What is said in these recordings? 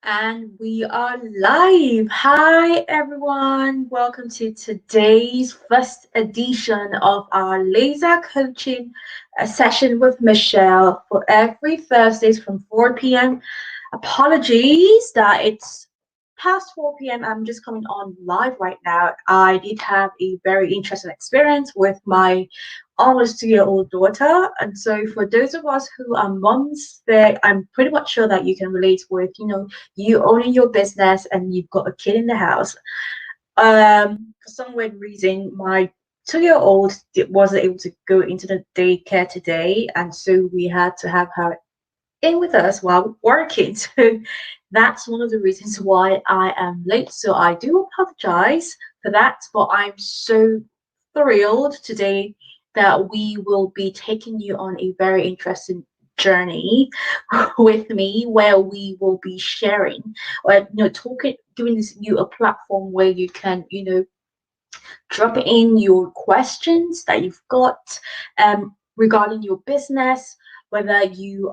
And we are live. Hi, everyone. Welcome to today's first edition of our laser coaching session with Michelle for every Thursdays from 4 p.m. Apologies that it's past 4 p.m. I'm just coming on live right now. I did have a very interesting experience with my almost 2-year-old daughter. And so for those of us who are moms, there I'm pretty much sure that you can relate with, you owning your business and you've got a kid in the house. For some weird reason, my 2-year-old wasn't able to go into the daycare today, and so we had to have her in with us while working. So that's one of the reasons why I am late. So I do apologize for that, but I'm so thrilled today that we will be taking you on a very interesting journey with me where we will be sharing or talking, giving this you a platform where you can drop in your questions that you've got regarding your business, whether you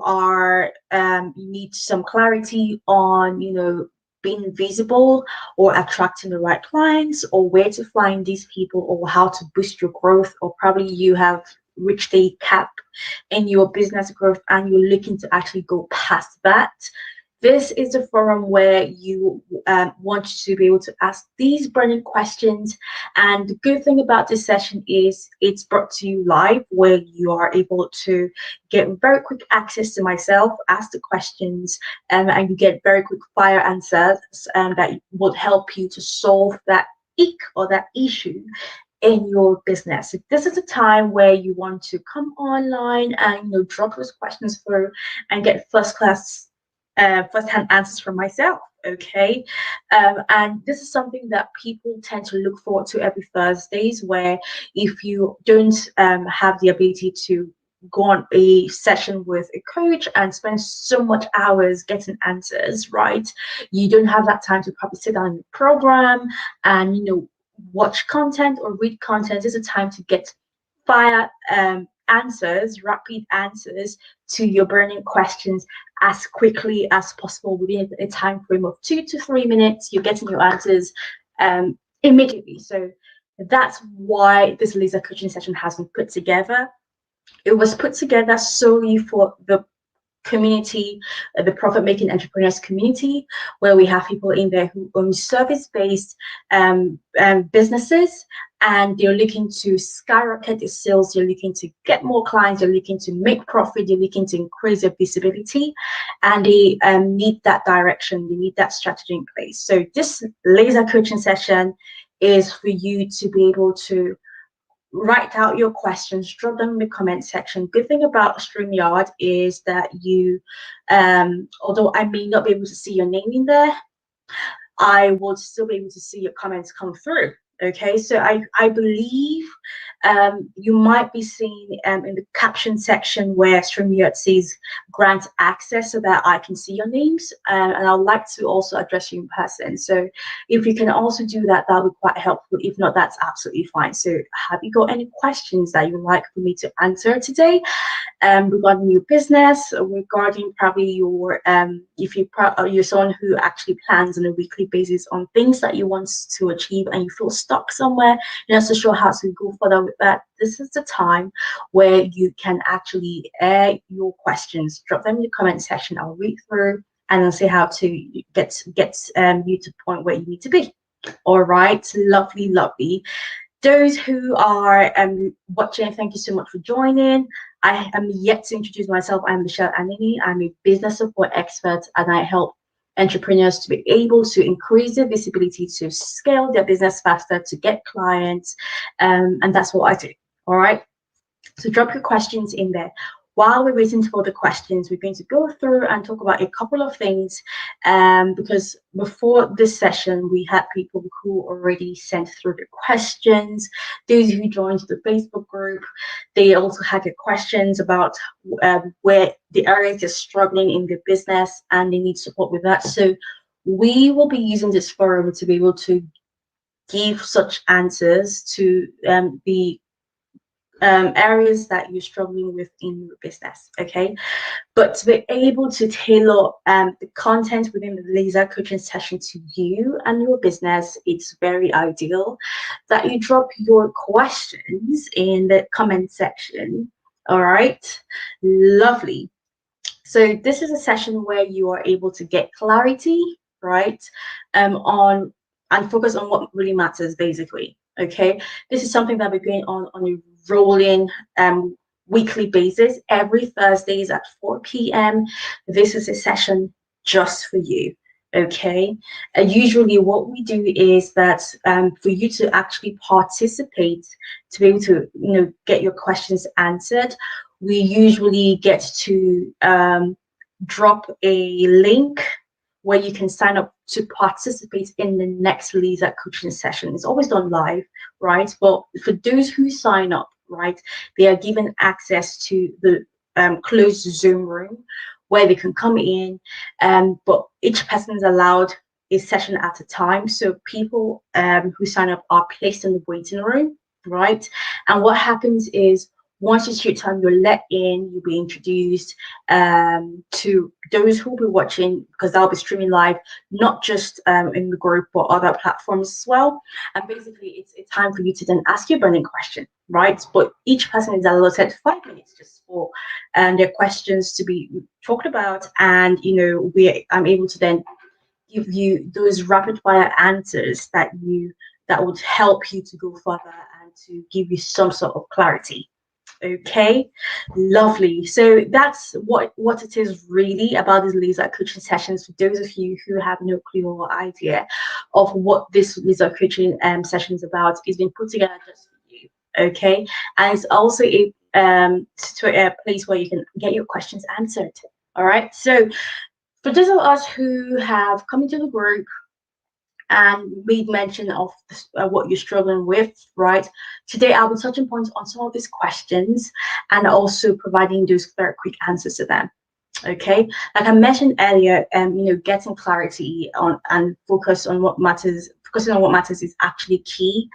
need some clarity on, being visible or attracting the right clients, or where to find these people, or how to boost your growth, or probably you have reached a cap in your business growth and you're looking to actually go past that. This is a forum where you want to be able to ask these burning questions. And the good thing about this session is it's brought to you live, where you are able to get very quick access to myself, ask the questions, and you get very quick fire answers that will help you to solve that ick or that issue in your business. So this is a time where you want to come online and drop those questions through and get first-hand answers from myself. Okay, and this is something that people tend to look forward to every Thursdays. Where if you don't have the ability to go on a session with a coach and spend so much hours getting answers, right? You don't have that time to probably sit down in the program and watch content or read content. This is a time to get fire answers, rapid answers to your burning questions as quickly as possible within a time frame of 2 to 3 minutes. You're getting your answers immediately. So that's why this laser coaching session has been put together. It was put together solely for the community, the profit making entrepreneurs community, where we have people in there who own service based businesses, and they're looking to skyrocket their sales, they're looking to get more clients, they're looking to make profit, they're looking to increase their visibility, and they need that direction, they need that strategy in place. So this laser coaching session is for you to be able to write out your questions, drop them in the comment section. Good thing about StreamYard is that although I may not be able to see your name in there, I will still be able to see your comments come through. Okay, so I believe you might be seeing in the caption section where StreamYard says grant access so that I can see your names, and I'd like to also address you in person. So if you can also do that, that would be quite helpful. If not, that's absolutely fine. So have you got any questions that you'd like for me to answer today? Regarding your business, regarding probably your if you're someone who actually plans on a weekly basis on things that you want to achieve and you feel stuck somewhere, you're not so sure how to go further with that. This is the time where you can actually air your questions. Drop them in the comment section. I'll read through and I'll see how to get you to the point where you need to be. All right, lovely, lovely. Those who are watching, thank you so much for joining. I am yet to introduce myself. I'm Michelle Anene. I'm a business support expert, and I help entrepreneurs to be able to increase their visibility, to scale their business faster, to get clients, and that's what I do. All right. So drop your questions in there. While we're waiting for the questions, we're going to go through and talk about a couple of things, because before this session, we had people who already sent through the questions. Those who joined the Facebook group, they also had the questions about where the areas they're struggling in their business and they need support with that. So we will be using this forum to be able to give such answers to the areas that you're struggling with in your business. Okay, but to be able to tailor the content within the laser coaching session to you and your business, it's very ideal that you drop your questions in the comment section. All right, lovely. So this is a session where you are able to get clarity, right, on and focus on what really matters, basically. Okay, this is something that we're going on a rolling weekly basis every Thursdays at 4 p.m. This is a session just for you. Okay, usually what we do is that for you to actually participate, to be able to get your questions answered, we usually get to drop a link where you can sign up to participate in the next laser coaching session. It's always done live, right? But for those who sign up, right, they are given access to the closed Zoom room where they can come in, but each person is allowed a session at a time. So people who sign up are placed in the waiting room, right? And what happens is once it's your time, you're let in, you'll be introduced to those who will be watching, because I'll be streaming live, not just in the group, but other platforms as well. And basically, it's a time for you to then ask your burning question, right? But each person is allotted 5 minutes just for their questions to be talked about. And, I'm able to then give you those rapid fire answers that would help you to go further and to give you some sort of clarity. Okay, lovely. So that's what it is really about these laser coaching sessions. For those of you who have no clue or idea of what this laser coaching session is about, it's been put together just for you. Okay, and it's also a place where you can get your questions answered. All right. So for those of us who have come into the group and made mention of what you're struggling with, right? Today, I'll be touching points on some of these questions and also providing those very quick answers to them. Okay, like I mentioned earlier, getting clarity on and focusing on what matters is actually key,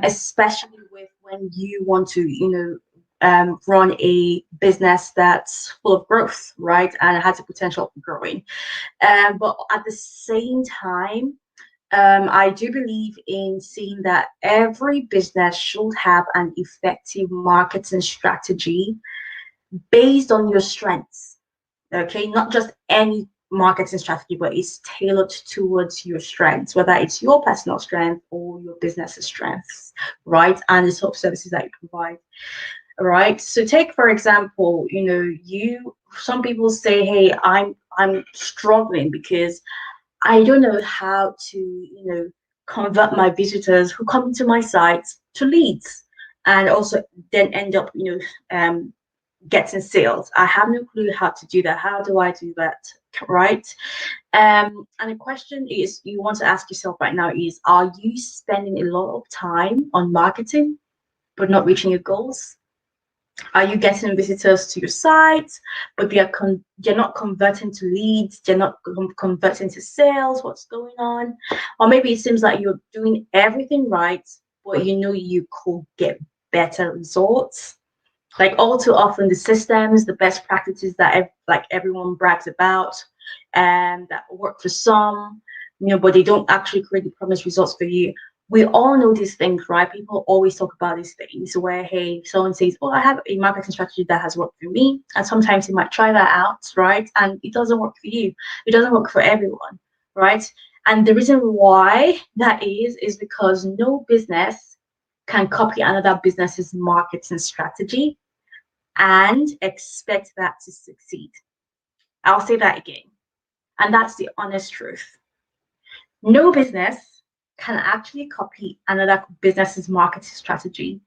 especially with when you want to, run a business that's full of growth, right, and has the potential for growing. But at the same time, I do believe in seeing that every business should have an effective marketing strategy based on your strengths. Okay, not just any marketing strategy, but it's tailored towards your strengths, whether it's your personal strength or your business's strengths, right? And the sort of services that you provide. Right. So take for example, some people say, hey, I'm struggling because I don't know how to, convert my visitors who come to my site to leads, and also then end up, getting sales. I have no clue how to do that. How do I do that? Right. And the question is you want to ask yourself right now is, are you spending a lot of time on marketing but not reaching your goals? Are you getting visitors to your site, but they're not converting to leads, they're not converting to sales? What's going on? Or maybe it seems like you're doing everything right, but you could get better results. Like all too often, the systems, the best practices that everyone brags about, and that work for some, but they don't actually create the promised results for you. We all know these things, right? People always talk about these things where, hey, someone says, oh, I have a marketing strategy that has worked for me. And sometimes you might try that out, right? And it doesn't work for you. It doesn't work for everyone, right? And the reason why that is because no business can copy another business's marketing strategy and expect that to succeed. I'll say that again. And that's the honest truth. No business can actually copy another business's marketing strategy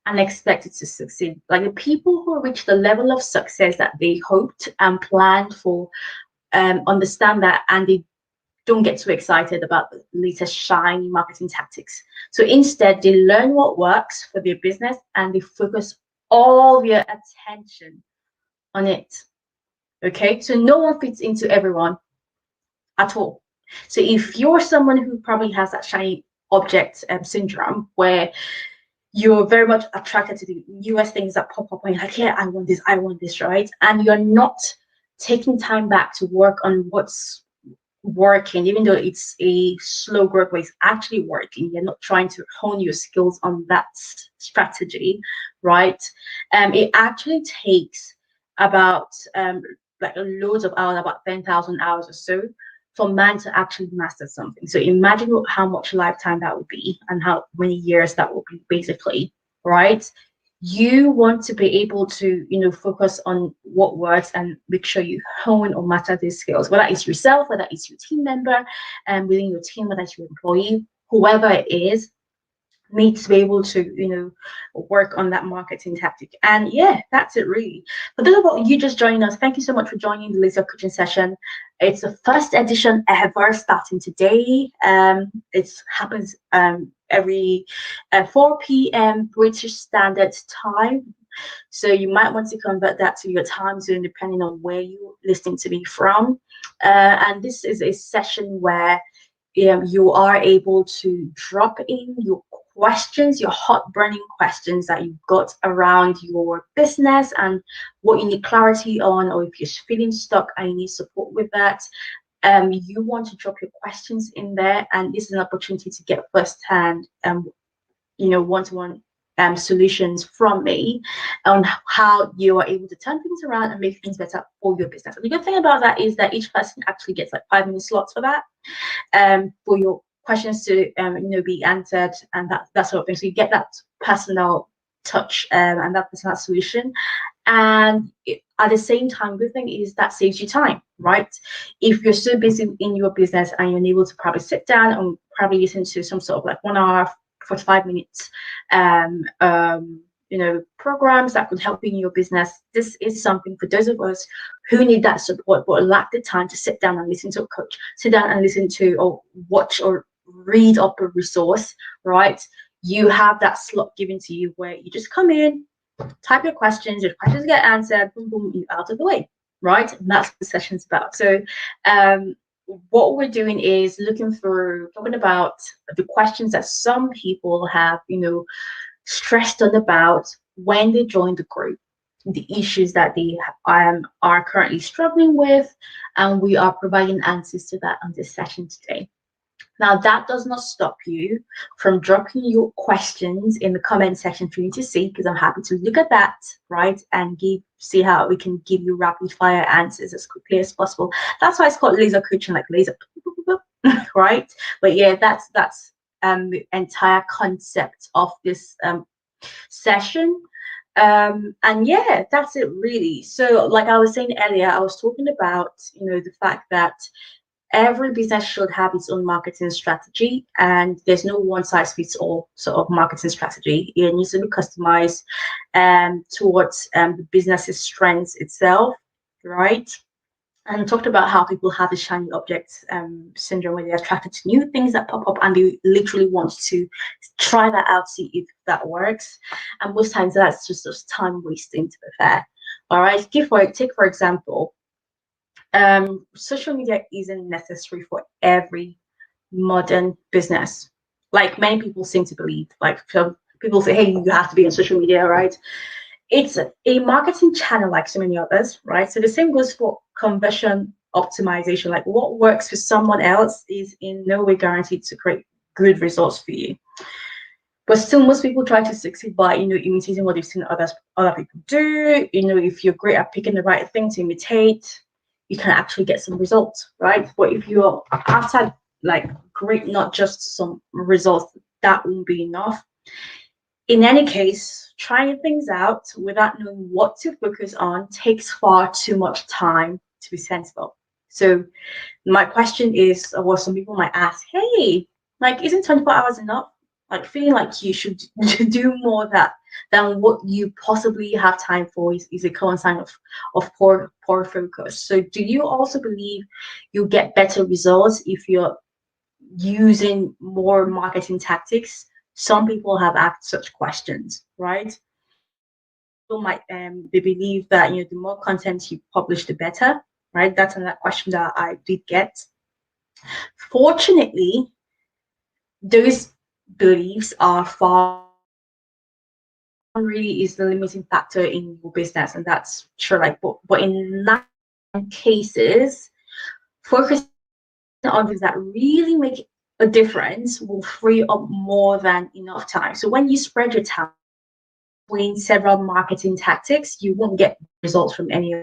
and expect it to succeed. Like the people who reach the level of success that they hoped and planned for understand that, and they don't get too excited about the latest shiny marketing tactics. So instead, they learn what works for their business and they focus all their attention on it. Okay, so no one fits into everyone at all. So if you're someone who probably has that shiny object syndrome, where you're very much attracted to the newest things that pop up and you're like, yeah, I want this, right? And you're not taking time back to work on what's working, even though it's a slow growth, but it's actually working. You're not trying to hone your skills on that strategy, right? It actually takes about like loads of hours, about 10,000 hours or so, for man to actually master something. So imagine how much lifetime that would be and how many years that would be, basically, right? You want to be able to, focus on what works and make sure you hone or master these skills, whether it's yourself, whether it's your team member, and within your team, whether it's your employee, whoever it is, needs to be able to, work on that marketing tactic. And yeah, that's it really. For those of you just joining us, thank you so much for joining the laser coaching session. It's the first edition ever, starting today. It happens every 4 p.m. British Standard Time. So you might want to convert that to your time zone depending on where you're listening to me from. And this is a session where you are able to drop in your questions, your hot burning questions that you've got around your business and what you need clarity on, or if you're feeling stuck and you need support with that. You want to drop your questions in there, and this is an opportunity to get firsthand one-to-one solutions from me on how you are able to turn things around and make things better for your business. And the good thing about that is that each person actually gets like 5-minute slots for that, for your questions to be answered and that sort of thing. So you get that personal touch and that personal solution. And at the same time, good thing is that saves you time, right? If you're so busy in your business and you're unable to probably sit down and probably listen to some sort of like 1 hour, 45 minutes programs that could help you in your business, this is something for those of us who need that support but lack the time to sit down and listen to a coach, sit down and listen to or watch or read up a resource, right? You have that slot given to you where you just come in, type your questions get answered, boom, boom, you're out of the way, right? And that's what the session's about. So what we're doing is talking about the questions that some people have, stressed on about when they join the group, the issues that they are currently struggling with, and we are providing answers to that on this session today. Now, that does not stop you from dropping your questions in the comment section for you to see, because I'm happy to look at that, right, and see how we can give you rapid fire answers as quickly as possible. That's why it's called laser coaching, like laser, right? But yeah, that's the entire concept of this session. And yeah, that's it really. So like I was saying earlier, I was talking about the fact that every business should have its own marketing strategy, and there's no one size fits all sort of marketing strategy. It needs to be customized towards the business's strengths itself, right? And talked about how people have the shiny object syndrome, where they're attracted to new things that pop up and they literally want to try that out, see if that works. And most times that's just time wasting, to be fair. All right, take for example, social media isn't necessary for every modern business, like many people seem to believe. Like, so people say, hey, you have to be on social media, right? It's a marketing channel like so many others, right? So the same goes for conversion optimization. Like, what works for someone else is in no way guaranteed to create good results for you. But still, most people try to succeed by, imitating what they've seen other people do. If you're great at picking the right thing to imitate, you can actually get some results, right? But if you're after like great, not just some results, that won't be enough. In any case, trying things out without knowing what to focus on takes far too much time to be sensible. So my question is, well, some people might ask, hey, like, isn't 24 hours enough? Like, feeling like you should do more than what you possibly have time for is a common sign of poor focus. So do you also believe you get better results if you're using more marketing tactics? Some people have asked such questions, right? People might they believe that the more content you publish, the better, right? That's another question that I did get. Fortunately, those beliefs are far really is the limiting factor in your business, and that's true. Like, but in 9 cases, focusing on things that really make a difference will free up more than enough time. So when you spread your time between several marketing tactics, you won't get results from any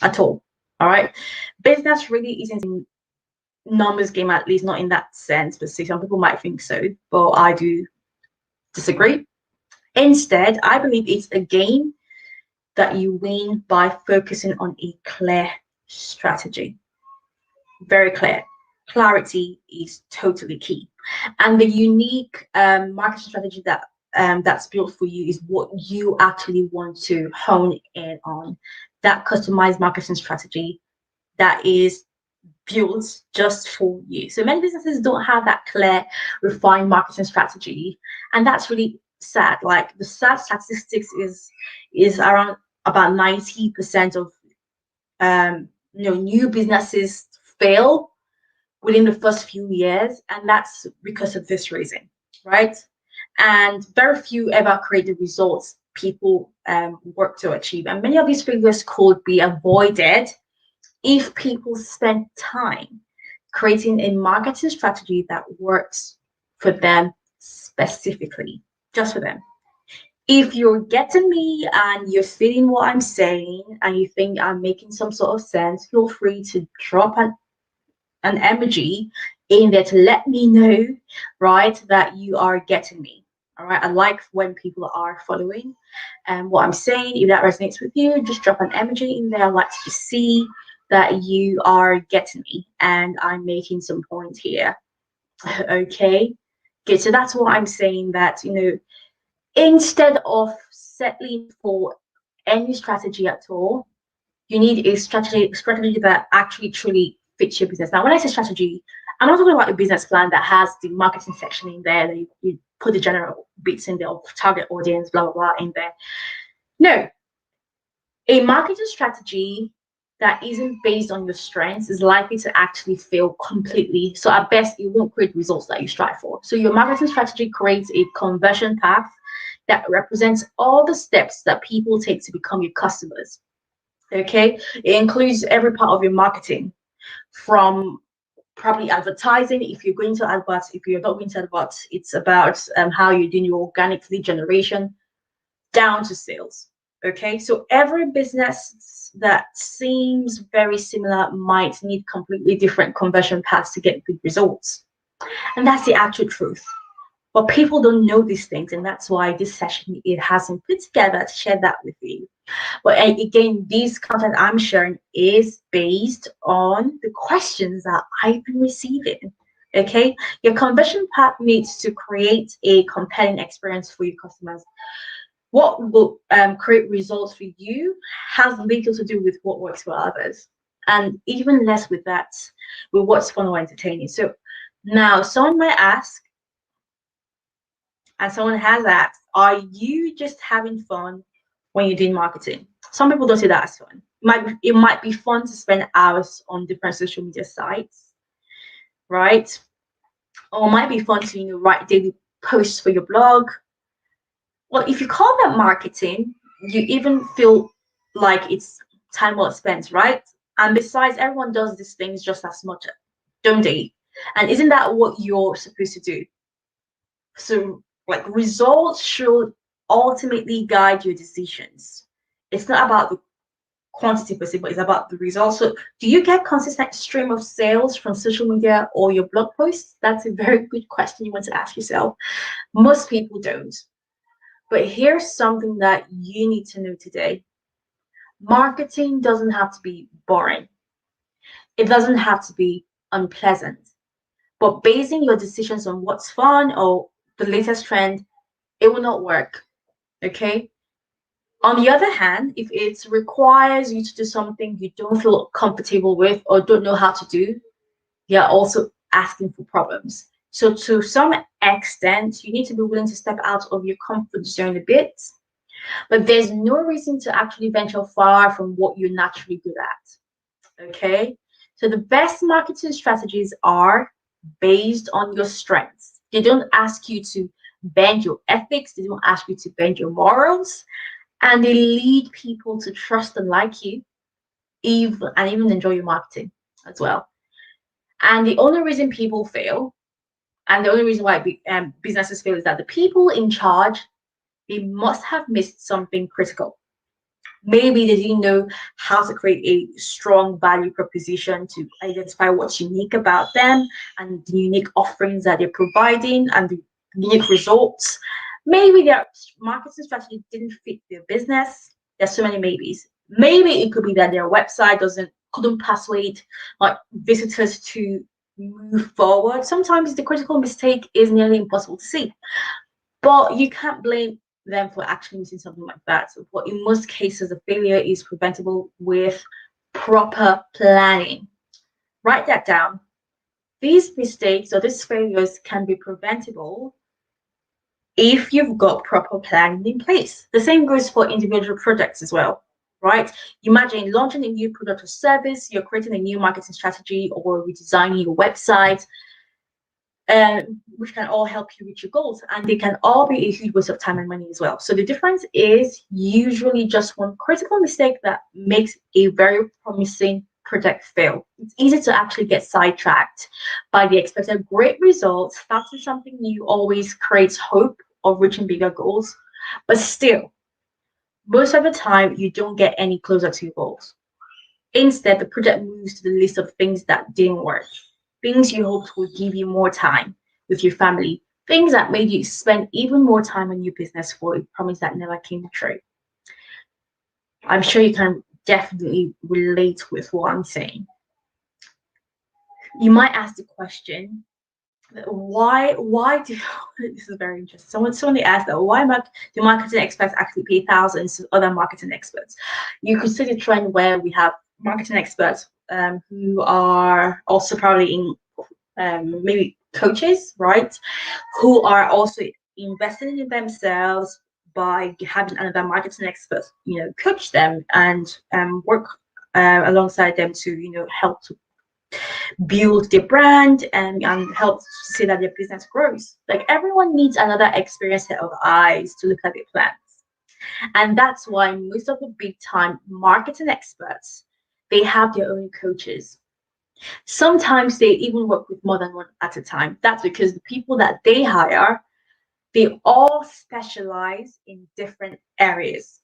at all. All right. Business really isn't a numbers game, at least not in that sense, but see, some people might think so, but I do disagree. Instead, I believe it's a game that you win by focusing on a clear strategy. Very clear. Clarity is totally key. And the unique marketing strategy that's built for you is what you actually want to hone in on. That customized marketing strategy that is built just for you. So many businesses don't have that clear, refined marketing strategy, and that's really sad. Like the sad statistics is around about 90% of new businesses fail within the first few years, and that's because of this reason, right? And very few ever create the results people work to achieve, and many of these failures could be avoided if people spend time creating a marketing strategy that works for them specifically, just for them. If you're getting me and you're feeling what I'm saying and you think I'm making some sort of sense, feel free to drop an emoji in there to let me know, right, that you are getting me. All right. I like when people are following what I'm saying. If that resonates with you, just drop an emoji in there. I like to see that you are getting me and I'm making some point here. Okay. Good. So that's what I'm saying, that, instead of settling for any strategy at all, you need a strategy that actually truly fits your business. Now, when I say strategy, I'm not talking about a business plan that has the marketing section in there, that you put the general bits in there of target audience, blah, blah, blah in there. No, a marketing strategy that isn't based on your strengths is likely to actually fail completely. So at best, it won't create results that you strive for. So your marketing strategy creates a conversion path that represents all the steps that people take to become your customers. Okay, it includes every part of your marketing, from probably advertising. If you're going to adverts, if you're not going to adverts, it's about how you're doing your organic lead generation down to sales. Okay, so every business that seems very similar might need completely different conversion paths to get good results, and that's the actual truth. But people don't know these things, and that's why this session it has been put together to share that with you. But again, this content I'm sharing is based on the questions that I've been receiving. Okay, your conversion path needs to create a compelling experience for your customers. What will create results for you has little to do with what works for others, and even less with that, with what's fun or entertaining. So now someone might ask, and someone has asked, are you just having fun when you're doing marketing? Some people don't see that as fun. It might be fun to spend hours on different social media sites, right? Or it might be fun to write daily posts for your blog. Well, if you call that marketing, you even feel like it's time well spent, right? And besides, everyone does these things just as much, don't they? And isn't that what you're supposed to do? So, like, results should ultimately guide your decisions. It's not about the quantity per se, but it's about the results. So, do you get consistent stream of sales from social media or your blog posts? That's a very good question you want to ask yourself. Most people don't. But here's something that you need to know today. Marketing doesn't have to be boring. It doesn't have to be unpleasant. But basing your decisions on what's fun or the latest trend, it will not work. Okay. On the other hand, if it requires you to do something you don't feel comfortable with or don't know how to do, you're also asking for problems. So to some extent, you need to be willing to step out of your comfort zone a bit, but there's no reason to actually venture far from what you're naturally good at. Okay. So the best marketing strategies are based on your strengths. They don't ask you to bend your ethics, they don't ask you to bend your morals, and they lead people to trust and like you, even enjoy your marketing as well. And the only reason people fail, and the only reason why businesses fail, is that the people in charge, they must have missed something critical. Maybe they didn't know how to create a strong value proposition to identify what's unique about them and the unique offerings that they're providing and the unique results. Maybe their marketing strategy didn't fit their business. There's so many maybes. Maybe it could be that their website doesn't couldn't persuade like visitors to move forward. Sometimes the critical mistake is nearly impossible to see. But you can't blame them for actually missing something like that. So, but in most cases, the failure is preventable with proper planning. Write that down. These mistakes or these failures can be preventable if you've got proper planning in place. The same goes for individual projects as well, right? Imagine launching a new product or service, you're creating a new marketing strategy or redesigning your website, which can all help you reach your goals, and they can all be a huge waste of time and money as well. So the difference is usually just one critical mistake that makes a very promising project fail. It's easy to actually get sidetracked by the expected great results. Starting something new always creates hope of reaching bigger goals, but still, most of the time you don't get any closer to your goals. Instead, the project moves to the list of things that didn't work, things you hoped would give you more time with your family, things that made you spend even more time on your business for a promise that never came true. I'm sure you can definitely relate with what I'm saying. You might ask the question, why do this is very interesting. Someone asked that do marketing experts actually pay thousands to other marketing experts? You could see the trend where we have marketing experts who are also probably in maybe coaches, right? Who are also investing in themselves by having another marketing expert, coach them and work alongside them to, help to build their brand and help to see that their business grows. Like everyone needs another experienced set of eyes to look at their plans. And that's why most of the big time marketing experts, they have their own coaches. Sometimes they even work with more than one at a time. That's because the people that they hire, they all specialize in different areas.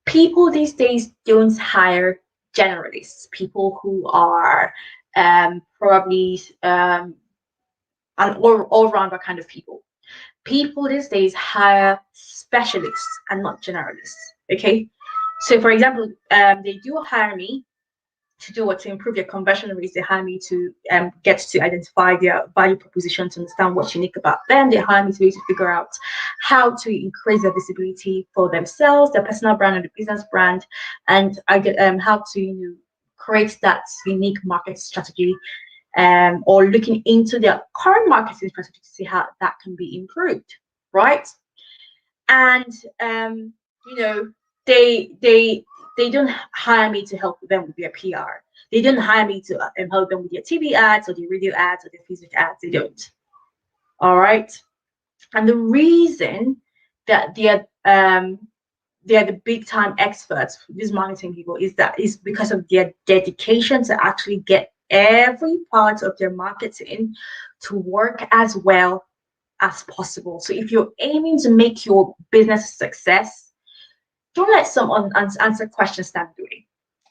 People these days don't hire generalists, people who are probably an all-rounder kind of people. People these days hire specialists and not generalists. Okay. So for example, they do hire me to do what to improve their conversion rates. They hire me to get to identify their value proposition, to understand what's unique about them. They hire me to be able to figure out how to increase their visibility for themselves, their personal brand and the business brand, and I get how to create that unique market strategy, or looking into their current marketing strategy to see how that can be improved, right? And you know, they don't hire me to help them with their PR. They don't hire me to help them with their TV ads or their radio ads or their Facebook ads. They don't. All right. And the reason that they're the big time experts, these marketing people, is because of their dedication to actually get every part of their marketing to work as well as possible. So if you're aiming to make your business a success, don't let some unanswered questions stand in the way.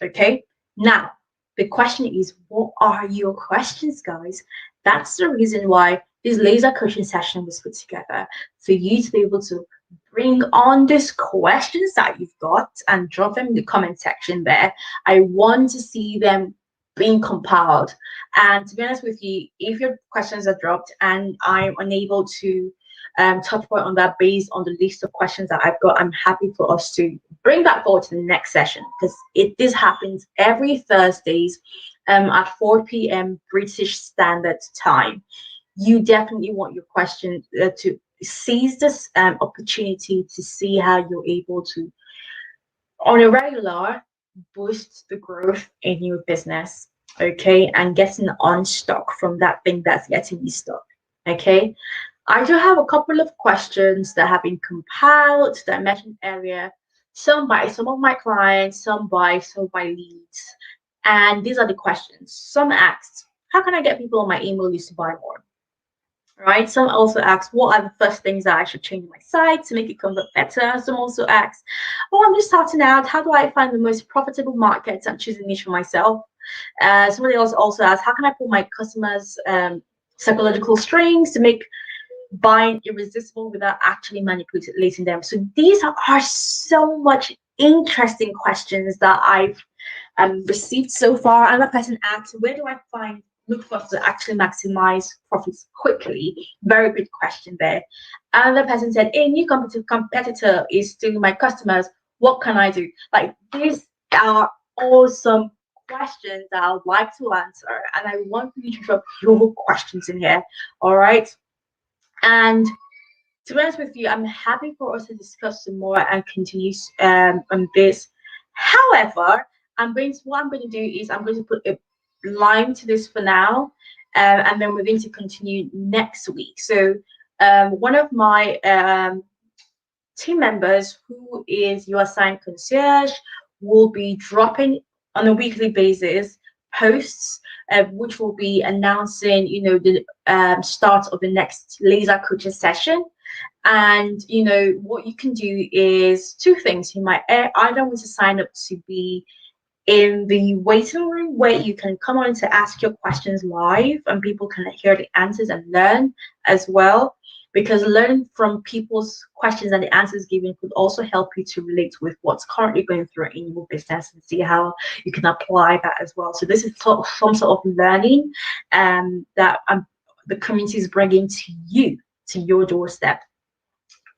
Okay. Now, the question is, what are your questions, guys? That's the reason why this laser coaching session was put together, for you to be able to bring on these questions that you've got and drop them in the comment section there. I want to see them being compiled. And to be honest with you, if your questions are dropped and I'm unable to touch point on that based on the list of questions that I've got, I'm happy for us to bring that forward to the next session, because this happens every Thursdays at 4 p.m. British Standard Time. You definitely want your question to seize this opportunity to see how you're able to, on a regular, boost the growth in your business, okay, and getting unstuck from that thing that's getting you stuck, okay. I do have a couple of questions that have been compiled that I mentioned earlier, some by some of my clients, some by leads. And these are the questions. Some asked, how can I get people on my email list to buy more? Right? Some also ask, what are the first things that I should change on my site to make it convert better? Some also ask, oh, I'm just starting out. How do I find the most profitable markets and choose a niche for myself? Somebody else also asked, how can I pull my customers' psychological strings to make buying irresistible without actually manipulating them? So these are so much interesting questions that I've received so far. Another person asked, where do I find look for to actually maximize profits quickly? Very good question there. Another person said, a new competitor is stealing my customers. What can I do? Like, these are awesome questions that I would like to answer, and I want you to drop your questions in here. All right. And to be honest with you, I'm happy for us to discuss some more and continue on this. However, what I'm going to do is I'm going to put a line to this for now, and then we're going to continue next week. So, one of my team members, who is your assigned concierge, will be dropping on a weekly basis posts, which will be announcing, the start of the next laser coaching session. And what you can do is two things. You might either want to sign up to be in the waiting room, where you can come on to ask your questions live and people can hear the answers and learn as well, because learning from people's questions and the answers given could also help you to relate with what's currently going through in your business and see how you can apply that as well. So this is some sort of learning that the community is bringing to you, to your doorstep.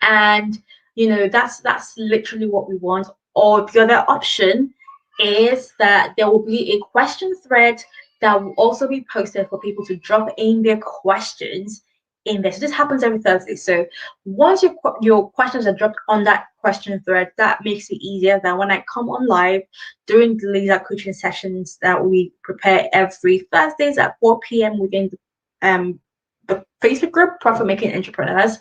And that's literally what we want. Or the other option is that there will be a question thread that will also be posted for people to drop in their questions in there. So this happens every Thursday. So once your questions are dropped on that question thread, that makes it easier than when I come on live during the laser coaching sessions that we prepare every Thursdays at 4 p.m. within the Facebook group Profit Making Entrepreneurs.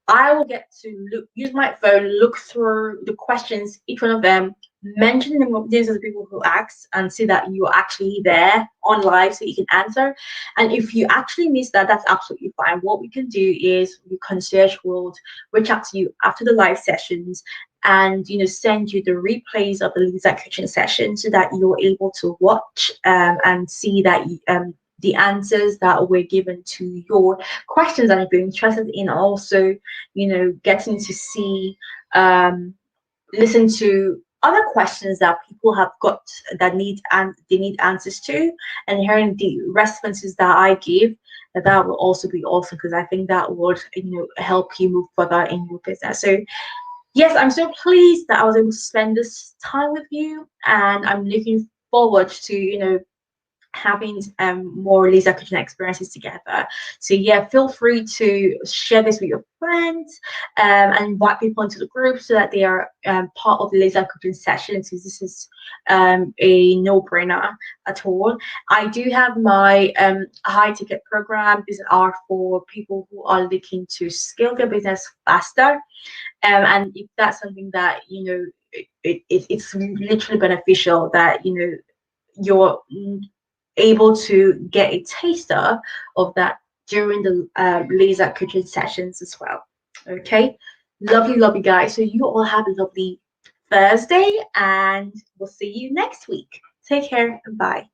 I will get to use my phone, look through the questions, each one of them, mention the names of the people who asked, and see that you're actually there on live so you can answer. And if you actually miss that, that's absolutely fine. What we can do is the concierge will reach out to you after the live sessions and send you the replays of the Lisa Kitchen session so that you're able to watch and see that the answers that were given to your questions that you're interested in. Also, getting to see, listen to other questions that people have got that they need answers to, and hearing the responses that I give. That will also be awesome, because I think that would help you move further in your business. So yes, I'm so pleased that I was able to spend this time with you, and I'm looking forward to having more laser cutting experiences together. So yeah, feel free to share this with your friends, and invite people into the group so that they are part of the laser cutting sessions, because this is a no-brainer at all. I do have my high ticket program. These are for people who are looking to scale their business faster, and if that's something that it's literally beneficial that you're able to get a taster of that during the laser coaching sessions as well. Okay, lovely guys. So you all have a lovely Thursday, and we'll see you next week. Take care and bye.